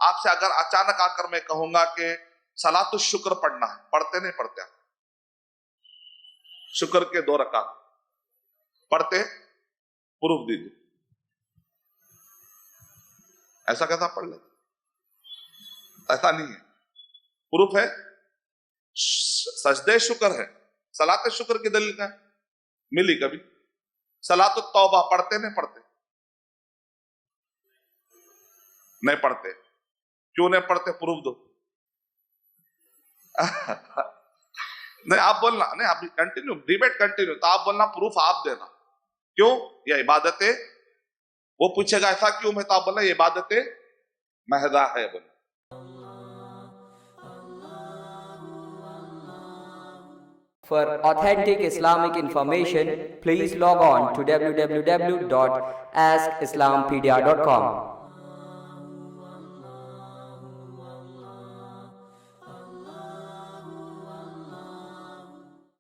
آپ سے اگر اچانک آ کر میں کہوں گا کہ صلاۃ الشکر پڑھنا ہے، پڑھتے نہیں پڑھتے آپ؟ شکر کے 2 رکعت پڑھتے؟ پروف دیجیے، ایسا کیسا پڑھ لیتے؟ ایسا نہیں ہے، پروف ہے، سجدے شکر ہے، صلاۃ شکر کی دلیل کا ہے، ملی کبھی؟ صلاۃ التوبہ پڑھتے نہیں پڑھتے؟ نہیں پڑھتے، کیوں نہیں پڑھتے؟ پروف دو۔ نہیں آپ بولنا، نہیں آپ کنٹینیو ڈیبیٹ کنٹینیو، تو آپ بولنا پروف آپ دینا، کیوں؟ یہ عبادتیں، وہ پوچھے گا ایسا کیوں میں، تو آپ بولنا یہ عبادتیں محضہ ہے بولنا۔ For authentic Islamic information, please log on to www.askislampedia.com.